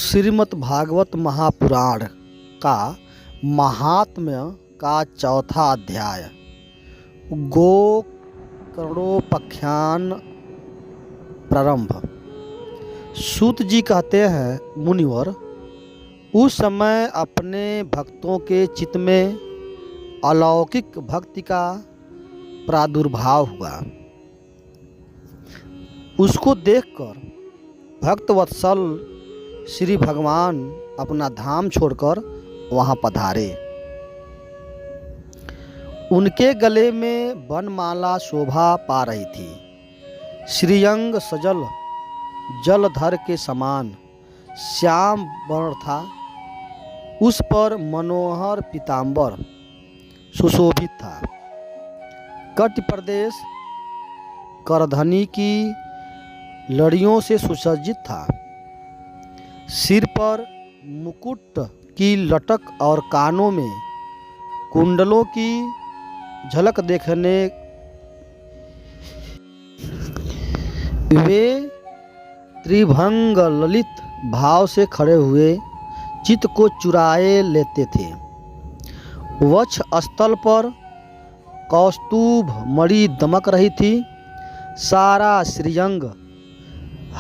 श्रीमद् भागवत महापुराण का महात्म्य का चौथा अध्याय गोकर्णोपाख्यान प्रारंभ। सूत जी कहते हैं, मुनिवर, उस समय अपने भक्तों के चित्त में अलौकिक भक्ति का प्रादुर्भाव हुआ। उसको देखकर भक्त वत्सल श्री भगवान अपना धाम छोड़कर वहाँ पधारे। उनके गले में वनमाला शोभा पा रही थी। श्रीअंग सजल जलधर के समान श्याम वर्ण था। उस पर मनोहर पीतांबर सुशोभित था। कट प्रदेश करधनी की लड़ियों से सुसज्जित था। सिर पर मुकुट की लटक और कानों में कुंडलों की झलक देखने वे त्रिभंग ललित भाव से खड़े हुए चित्त को चुराए लेते थे। वक्ष स्थल पर कौस्तुभ मणि दमक रही थी। सारा श्रीअंग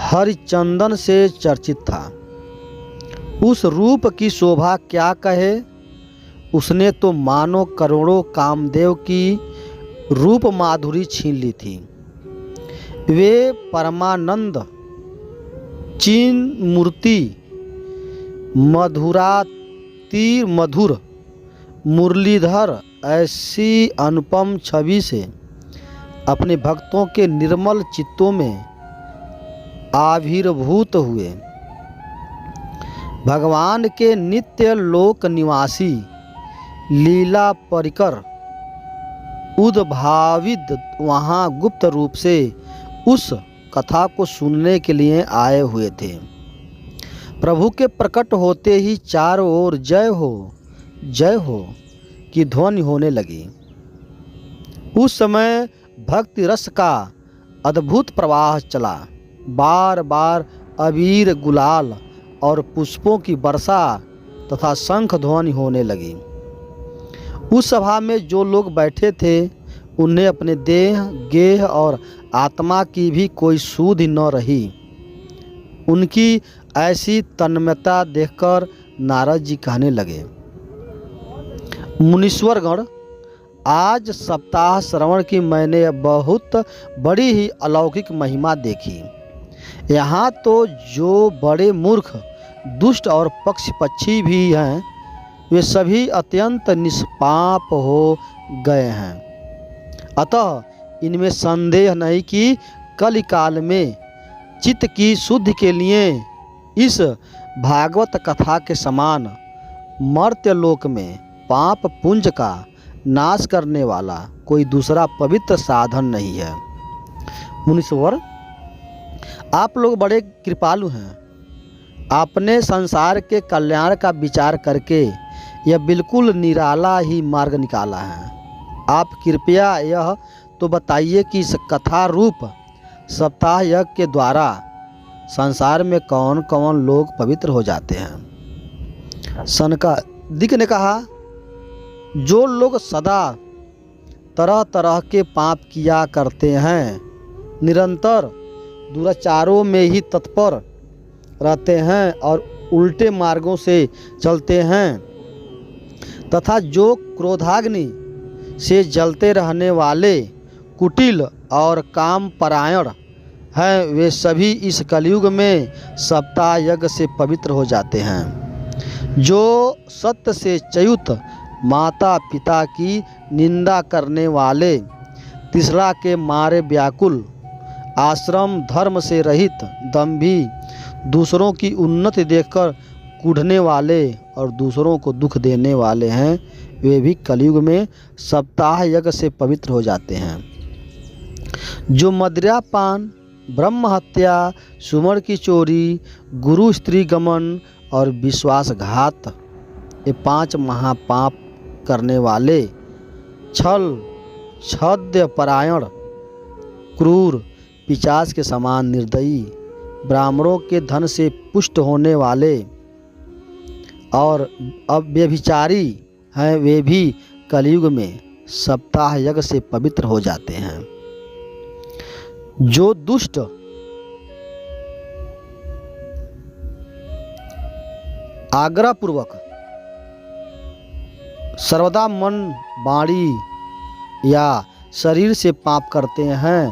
हरिचंदन से चर्चित था। उस रूप की शोभा क्या कहे। उसने तो मानो करोड़ों कामदेव की रूप माधुरी छीन ली थी। वे परमानंद चीन मूर्ति मधुराति मधुर मुरलीधर ऐसी अनुपम छवि से अपने भक्तों के निर्मल चित्तों में आविर्भूत हुए। भगवान के नित्य लोक निवासी लीला परिकर उद्भावित वहाँ गुप्त रूप से उस कथा को सुनने के लिए आए हुए थे। प्रभु के प्रकट होते ही चारों ओर जय हो की ध्वनि होने लगी। उस समय भक्ति रस का अद्भुत प्रवाह चला। बार बार अबीर गुलाल और पुष्पों की वर्षा तथा शंख ध्वनि होने लगी। उस सभा में जो लोग बैठे थे उन्हें अपने देह गेह और आत्मा की भी कोई सुध न रही। उनकी ऐसी तन्मयता देखकर नारद जी कहने लगे, मुनीश्वरगण, आज सप्ताह श्रवण की मैंने बहुत बड़ी ही अलौकिक महिमा देखी। यहाँ तो जो बड़े मूर्ख दुष्ट और पक्षी भी हैं वे सभी अत्यंत निष्पाप हो गए हैं। अतः इनमें संदेह नहीं कि कलिकाल में चित्त की शुद्धि के लिए इस भागवत कथा के समान मर्त्यलोक में पाप पुंज का नाश करने वाला कोई दूसरा पवित्र साधन नहीं है। मुनीश्वर, आप लोग बड़े कृपालु हैं। आपने संसार के कल्याण का विचार करके यह बिल्कुल निराला ही मार्ग निकाला है। आप कृपया यह तो बताइए कि इस कथा रूप सप्ताह यज्ञ के द्वारा संसार में कौन कौन लोग पवित्र हो जाते हैं। सनकादिक ने कहा, जो लोग सदा तरह तरह के पाप किया करते हैं, निरंतर दुराचारों में ही तत्पर रहते हैं और उल्टे मार्गों से चलते हैं, तथा जो क्रोधाग्नि से जलते रहने वाले कुटिल और काम परायण हैं, वे सभी इस कलयुग में सप्ताह यज्ञ से पवित्र हो जाते हैं। जो सत्य से च्युत माता पिता की निंदा करने वाले, तिसरा के मारे व्याकुल, आश्रम धर्म से रहित, दंभी, दूसरों की उन्नति देखकर कूढ़ने वाले और दूसरों को दुख देने वाले हैं, वे भी कलयुग में सप्ताह यज्ञ से पवित्र हो जाते हैं। जो मदिरापान, ब्रह्म हत्या, सुमन की चोरी, गुरु स्त्री गमन और विश्वासघात, ये 5 महापाप करने वाले, छल छद्य परायण, क्रूर, पिशाच के समान निर्दयी, ब्राह्मणों के धन से पुष्ट होने वाले, और अब व्यभिचारी हैं वे भी कलयुग में सप्ताह यज्ञ से पवित्र हो जाते हैं। जो दुष्ट आग्रहपूर्वक सर्वदा मन, वाणी या शरीर से पाप करते हैं,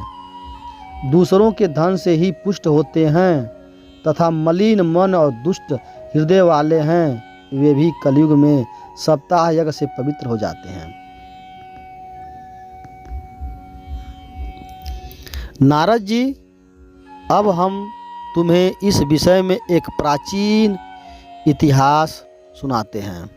दूसरों के धन से ही पुष्ट होते हैं तथा मलिन मन और दुष्ट हृदय वाले हैं, वे भी कलयुग में सप्ताह यज्ञ से पवित्र हो जाते हैं। नारद जी, अब हम तुम्हें इस विषय में एक प्राचीन इतिहास सुनाते हैं।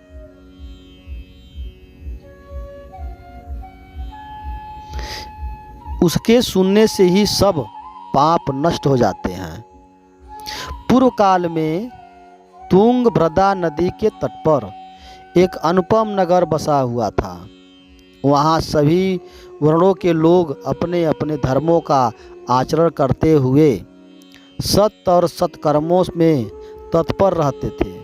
उसके सुनने से ही सब पाप नष्ट हो जाते हैं। पूर्व काल में तुंगभद्रा नदी के तट पर एक अनुपम नगर बसा हुआ था। वहाँ सभी वर्णों के लोग अपने अपने धर्मों का आचरण करते हुए सत्य और सत्कर्मों में तत्पर रहते थे।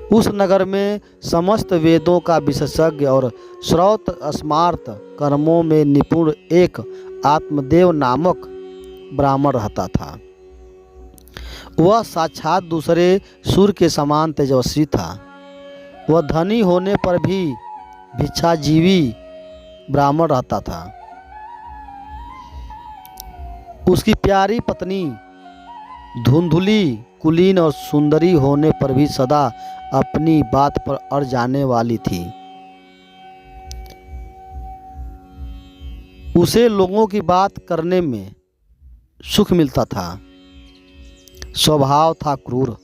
उस नगर में समस्त वेदों का विशेषज्ञ और श्रौत स्मार्त कर्मों में निपुण एक आत्मदेव नामक ब्राह्मण रहता था। वह साक्षात दूसरे सूर्य के समान तेजस्वी था। वह धनी होने पर भी भिक्षाजीवी ब्राह्मण रहता था। उसकी प्यारी पत्नी धुंधुली, कुलीन और सुंदरी होने पर भी सदा अपनी बात पर अड़ जाने वाली थी। उसे लोगों की बात करने में सुख मिलता था। स्वभाव था क्रूर,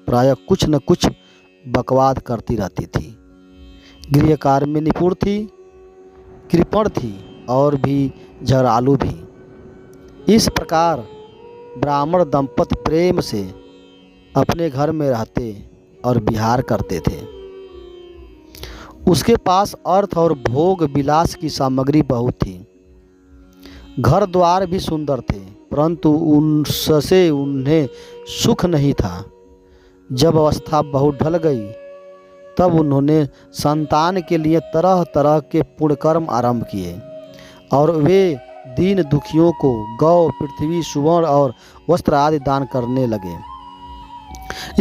प्रायः कुछ न कुछ बकवाद करती रहती थी। गृह कार्य में निपुण थी, कृपण थी और भी झगड़ालू भी। इस प्रकार ब्राह्मण दंपति प्रेम से अपने घर में रहते और विहार करते थे। उसके पास अर्थ और भोग विलास की सामग्री बहुत थी। घर द्वार भी सुंदर थे, परंतु उनसे उन्हें सुख नहीं था। जब अवस्था बहुत ढल गई तब उन्होंने संतान के लिए तरह तरह के पुण्यकर्म आरंभ किए और वे दीन दुखियों को गौ, पृथ्वी, सुवर्ण और वस्त्र आदि दान करने लगे।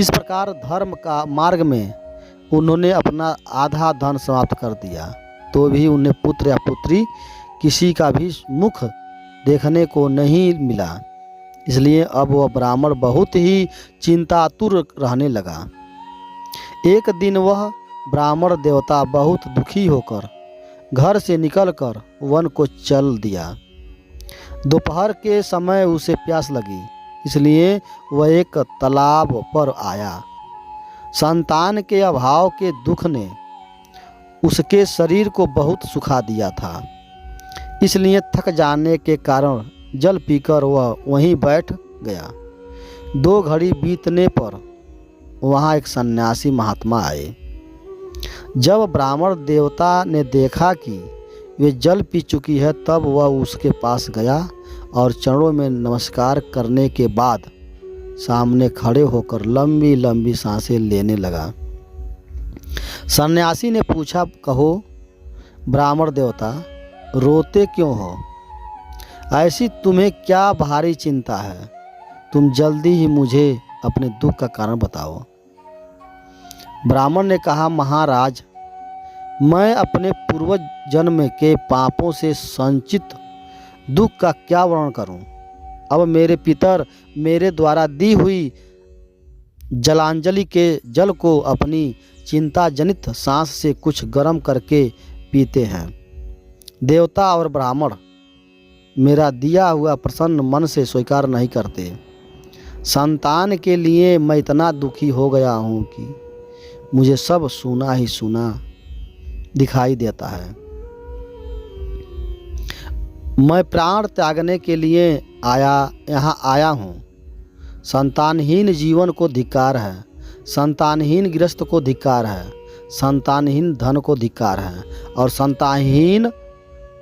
इस प्रकार धर्म का मार्ग में उन्होंने अपना आधा धन समाप्त कर दिया, तो भी उन्हें पुत्र या पुत्री किसी का भी मुख देखने को नहीं मिला। इसलिए अब वह ब्राह्मण बहुत ही चिंतातुर रहने लगा। एक दिन वह ब्राह्मण देवता बहुत दुखी होकर घर से निकलकर वन को चल दिया। दोपहर के समय उसे प्यास लगी, इसलिए वह एक तालाब पर आया। संतान के अभाव के दुख ने उसके शरीर को बहुत सुखा दिया था, इसलिए थक जाने के कारण जल पीकर वह वहीं बैठ गया। 2 घड़ी बीतने पर वहाँ एक सन्यासी महात्मा आए। जब ब्राह्मण देवता ने देखा कि वे जल पी चुकी है, तब वह उसके पास गया और चरणों में नमस्कार करने के बाद सामने खड़े होकर लंबी लंबी सांसें लेने लगा। सन्यासी ने पूछा, कहो ब्राह्मण देवता, रोते क्यों हो? ऐसी तुम्हें क्या भारी चिंता है? तुम जल्दी ही मुझे अपने दुख का कारण बताओ। ब्राह्मण ने कहा, महाराज, मैं अपने पूर्व जन्म के पापों से संचित दुख का क्या वर्णन करूं? अब मेरे पितर मेरे द्वारा दी हुई जलांजलि के जल को अपनी चिंता जनित सांस से कुछ गर्म करके पीते हैं। देवता और ब्राह्मण मेरा दिया हुआ प्रसन्न मन से स्वीकार नहीं करते। संतान के लिए मैं इतना दुखी हो गया हूँ कि मुझे सब सूना ही सूना दिखाई देता है। मैं प्राण त्यागने के लिए यहाँ आया हूँ। संतानहीन जीवन को धिक्कार है, संतानहीन गृहस्थ को धिक्कार है, संतानहीन धन को धिक्कार है और संतानहीन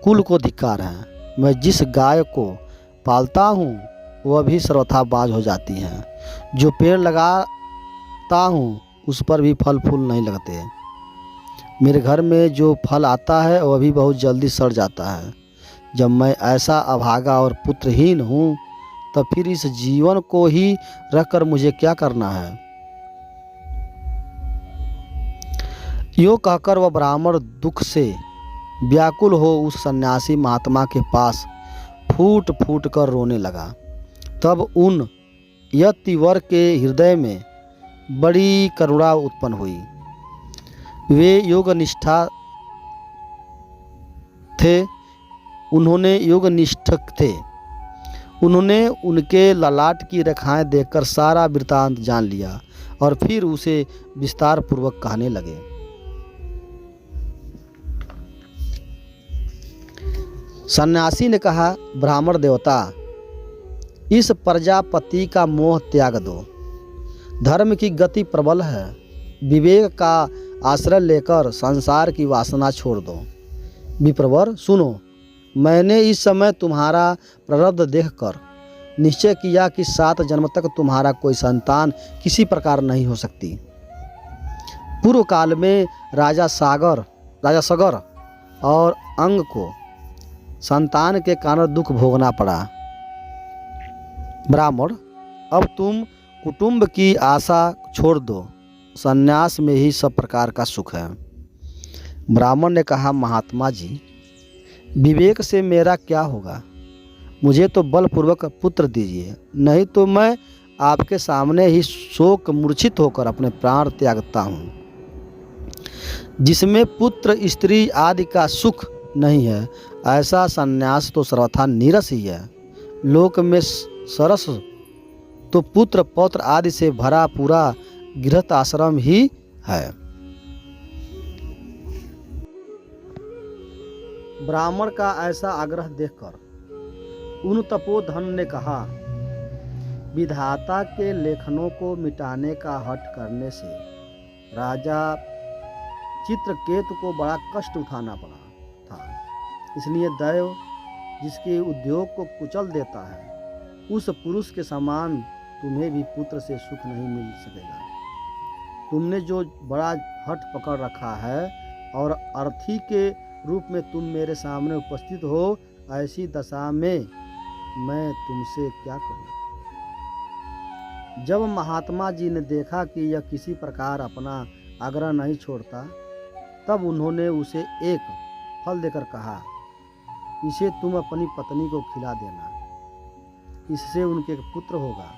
कुल को धिक्कार है। मैं जिस गाय को पालता हूँ वह भी सर्वथा बाज हो जाती है। जो पेड़ लगाता हूँ उस पर भी फल फूल नहीं लगते। मेरे घर में जो फल आता है वह भी बहुत जल्दी सड़ जाता है। जब मैं ऐसा अभागा और पुत्रहीन हूँ, तब फिर इस जीवन को ही रखकर मुझे क्या करना है। यूँ कहकर वह ब्राह्मण दुख से व्याकुल हो उस सन्यासी महात्मा के पास फूट फूट कर रोने लगा। तब उन यतिवर के हृदय में बड़ी करुणा उत्पन्न हुई। वे योगनिष्ठा थे उन्होंने योगनिष्ठ थे। उन्होंने उनके ललाट की रेखाएं देखकर सारा वृत्तांत जान लिया और फिर उसे विस्तार पूर्वक कहने लगे। सन्यासी ने कहा, ब्राह्मण देवता, इस प्रजापति का मोह त्याग दो। धर्म की गति प्रबल है। विवेक का आश्रय लेकर संसार की वासना छोड़ दो। विप्रवर सुनो, मैंने इस समय तुम्हारा प्रारब्ध देखकर निश्चय किया कि 7 जन्म तक तुम्हारा कोई संतान किसी प्रकार नहीं हो सकती। पूर्व काल में राजा सगर और अंग को संतान के कारण दुख भोगना पड़ा। ब्राह्मण, अब तुम कुटुंब की आशा छोड़ दो। संन्यास में ही सब प्रकार का सुख है। ब्राह्मण ने कहा, महात्मा जी, विवेक से मेरा क्या होगा। मुझे तो बलपूर्वक पुत्र दीजिए, नहीं तो मैं आपके सामने ही शोक मूर्छित होकर अपने प्राण त्यागता हूँ। जिसमें पुत्र स्त्री आदि का सुख नहीं है, ऐसा संन्यास तो सर्वथा नीरस ही है। लोक में सरस तो पुत्र पौत्र आदि से भरा पूरा गृहस्थ आश्रम ही है। ब्राह्मण का ऐसा आग्रह देखकर उन तपोधन ने कहा, विधाता के लेखनों को मिटाने का हठ करने से राजा चित्रकेतु को बड़ा कष्ट उठाना पड़ा था। इसलिए दैव जिसके उद्योग को कुचल देता है, उस पुरुष के समान तुम्हें भी पुत्र से सुख नहीं मिल सकेगा। तुमने जो बड़ा हठ पकड़ रखा है और अर्थी के रूप में तुम मेरे सामने उपस्थित हो, ऐसी दशा में मैं तुमसे क्या करूं। जब महात्मा जी ने देखा कि यह किसी प्रकार अपना आग्रह नहीं छोड़ता, तब उन्होंने उसे एक फल देकर कहा, इसे तुम अपनी पत्नी को खिला देना, इससे उनके पुत्र होगा।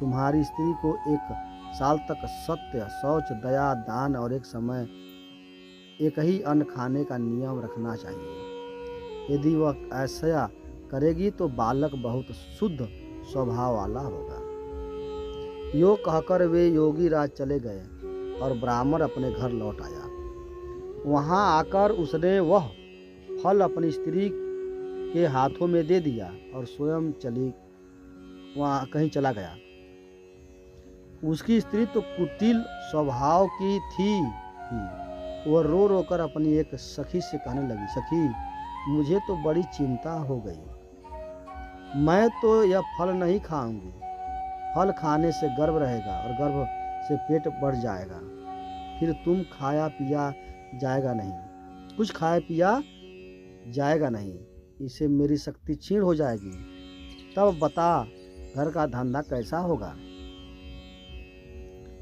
तुम्हारी स्त्री को 1 साल तक सत्य, शौच, दया, दान और एक समय एक ही अन्न खाने का नियम रखना चाहिए। यदि वह ऐसा करेगी तो बालक बहुत शुद्ध स्वभाव वाला होगा। यो कहकर वे योगी राज चले गए और ब्राह्मण अपने घर लौट आया। वहां आकर उसने वह फल अपनी स्त्री के हाथों में दे दिया और स्वयं वहां कहीं चला गया। उसकी स्त्री तो कुटिल स्वभाव की थी ही। वह रो रो कर अपनी एक सखी से कहने लगी, सखी, मुझे तो बड़ी चिंता हो गई। मैं तो यह फल नहीं खाऊंगी। फल खाने से गर्भ रहेगा और गर्भ से पेट बढ़ जाएगा, फिर तुम खाया पिया जाएगा नहीं, कुछ खाया पिया जाएगा नहीं, इससे मेरी शक्ति क्षीण हो जाएगी। तब बता, घर का धंधा कैसा होगा।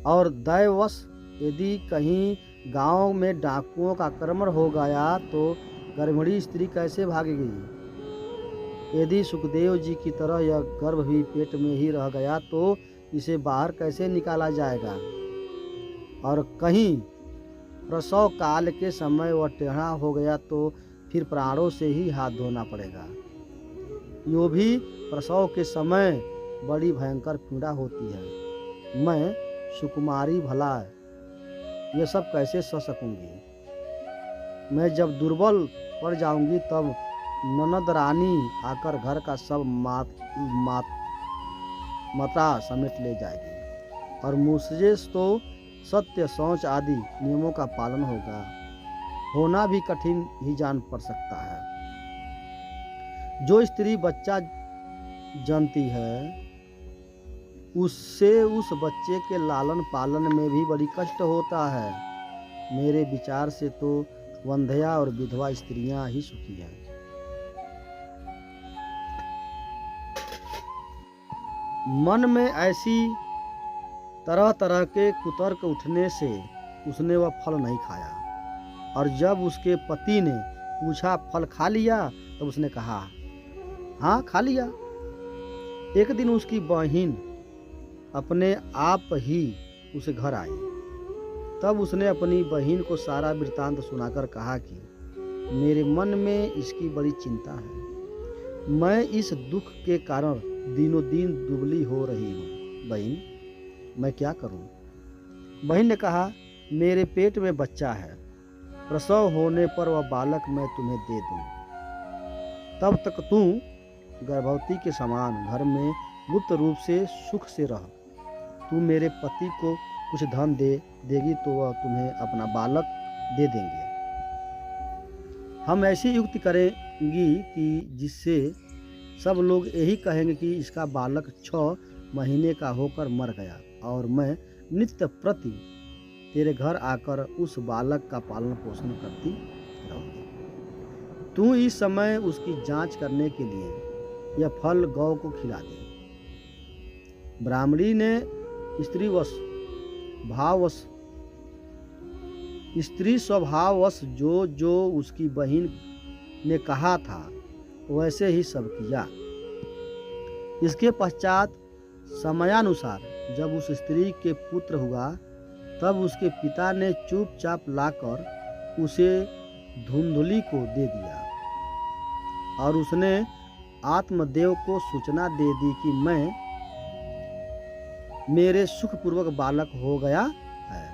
और दैववश यदि कहीं गांव में डाकुओं का आक्रमण हो गया तो गर्भिणी स्त्री कैसे भागेगी। यदि सुखदेव जी की तरह यह गर्भ भी पेट में ही रह गया तो इसे बाहर कैसे निकाला जाएगा। और कहीं प्रसव काल के समय वह टेढ़ा हो गया तो फिर प्राणों से ही हाथ धोना पड़ेगा। यो भी प्रसव के समय बड़ी भयंकर पीड़ा होती है। मैं सुकुमारी भला ये सब कैसे सह सकूंगी। मैं जब दुर्बल पड़ जाऊंगी तब ननद रानी आकर घर का सब मता समेट ले जाएगी और मुझसे तो सत्य, शौच आदि नियमों का पालन होना भी कठिन ही जान पड़ सकता है। जो स्त्री बच्चा जनती है उससे उस बच्चे के लालन पालन में भी बड़ी कष्ट होता है। मेरे विचार से तो वंध्या और विधवा स्त्रियां ही सुखी हैं। मन में ऐसी तरह तरह के कुतर्क उठने से उसने वह फल नहीं खाया, और जब उसके पति ने पूछा फल खा लिया, तब उसने कहा हाँ खा लिया। एक दिन उसकी बहन अपने आप ही उसे घर आई। तब उसने अपनी बहन को सारा वृत्तांत सुनाकर कहा कि मेरे मन में इसकी बड़ी चिंता है। मैं इस दुख के कारण दिनों दिन दुबली हो रही हूँ। बहन, मैं क्या करूँ? बहन ने कहा, मेरे पेट में बच्चा है, प्रसव होने पर वह बालक मैं तुम्हें दे दूँ। तब तक तू गर्भवती के समान घर में गुप्त रूप से सुख से रह। तू मेरे पति को कुछ धन देगी तो वह तुम्हें अपना बालक दे देंगे। हम ऐसी युक्ति करेंगी कि जिससे सब लोग यही कहेंगे कि इसका बालक 6 महीने का होकर मर गया, और मैं नित्य प्रति तेरे घर आकर उस बालक का पालन पोषण करती रहूंगी। तू इस समय उसकी जांच करने के लिए यह फल गौ को खिला दे। ब्राह्मणी ने स्त्री स्वभाववश जो उसकी बहन ने कहा था वैसे ही सब किया। इसके पश्चात समयानुसार जब उस स्त्री के पुत्र हुआ, तब उसके पिता ने चुपचाप लाकर उसे धुंधुली को दे दिया, और उसने आत्मदेव को सूचना दे दी कि मेरे सुखपूर्वक बालक हो गया है।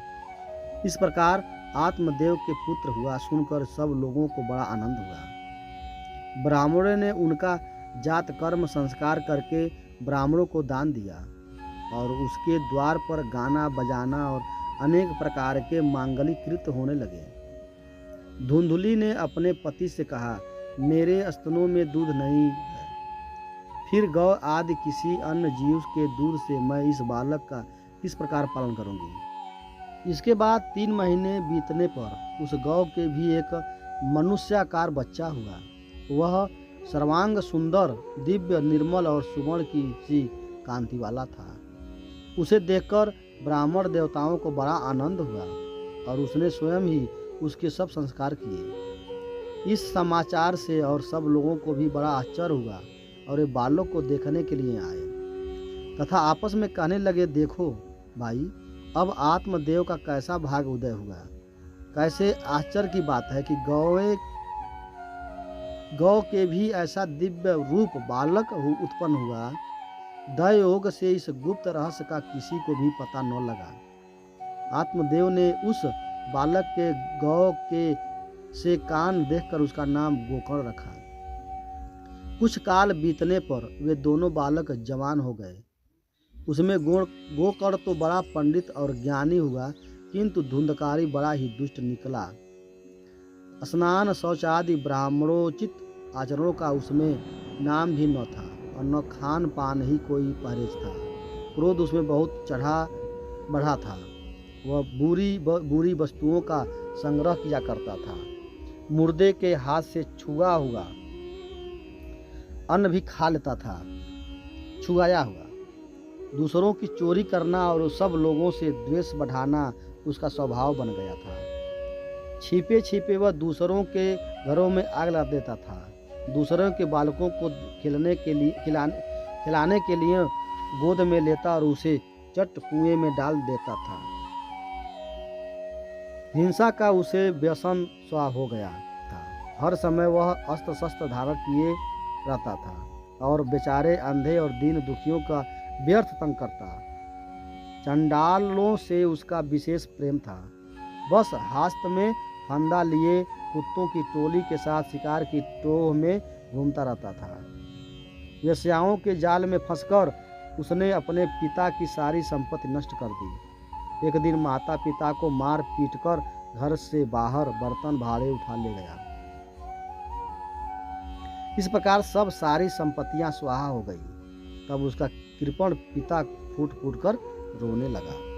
इस प्रकार आत्मदेव के पुत्र हुआ सुनकर सब लोगों को बड़ा आनंद हुआ। ब्राह्मणों ने उनका जात कर्म संस्कार करके ब्राह्मणों को दान दिया, और उसके द्वार पर गाना बजाना और अनेक प्रकार के मांगलिक कृत्य होने लगे। धुंधुली ने अपने पति से कहा, मेरे स्तनों में दूध नहीं है, फिर गौ आदि किसी अन्य जीव के दूध से मैं इस बालक का किस प्रकार पालन करूंगी। इसके बाद 3 महीने बीतने पर उस गौ के भी एक मनुष्याकार बच्चा हुआ। वह सर्वांग सुंदर, दिव्य, निर्मल और सुवर्ण की सी कांति वाला था। उसे देखकर ब्राह्मण देवताओं को बड़ा आनंद हुआ, और उसने स्वयं ही उसके सब संस्कार किए। इस समाचार से और सब लोगों को भी बड़ा आश्चर्य हुआ, और वे बालक को देखने के लिए आए तथा आपस में कहने लगे, देखो भाई, अब आत्मदेव का कैसा भाग उदय हुआ। कैसे आश्चर्य की बात है कि गौ के भी ऐसा दिव्य रूप बालक उत्पन्न हुआ। दयोग से इस गुप्त रहस्य का किसी को भी पता न लगा। आत्मदेव ने उस बालक के गौ के से कान देखकर उसका नाम गोकर्ण रखा। कुछ काल बीतने पर वे दोनों बालक जवान हो गए। उसमें गोकर्ण तो बड़ा पंडित और ज्ञानी हुआ, किंतु धुंधकारी बड़ा ही दुष्ट निकला। स्नान शौचादि ब्राह्मणोचित आचरणों का उसमें नाम भी न था, और न खान पान ही कोई परहेज था। क्रोध उसमें बहुत बढ़ा था। वह बुरी वस्तुओं का संग्रह किया करता था। मुर्दे के हाथ से छुआ हुआ अन्न भी खा लेता था, छुआया हुआ। दूसरों की चोरी करना और सब लोगों से द्वेष बढ़ाना उसका स्वभाव बन गया था। छिपे छिपे वह दूसरों के घरों में आग लगा देता था। दूसरों के बालकों को खिलाने के लिए गोद में लेता और उसे चट कुएं में डाल देता था। हिंसा का उसे व्यसन सा हो गया था। हर समय वह अस्त्र शस्त्र धारण किए रहता था, और बेचारे अंधे और दीन दुखियों का व्यर्थ तंग करता। चंडालों से उसका विशेष प्रेम था। बस हाथ में फंदा लिए कुत्तों की टोली के साथ शिकार की टोह में घूमता रहता था। वेश्याओं के जाल में फंसकर उसने अपने पिता की सारी संपत्ति नष्ट कर दी। एक दिन माता पिता को मार पीट कर घर से बाहर बर्तन भाड़े उठा ले गया। इस प्रकार सब सारी संपत्तियां स्वाहा हो गई। तब उसका कृपण पिता फूट फूट कर रोने लगा।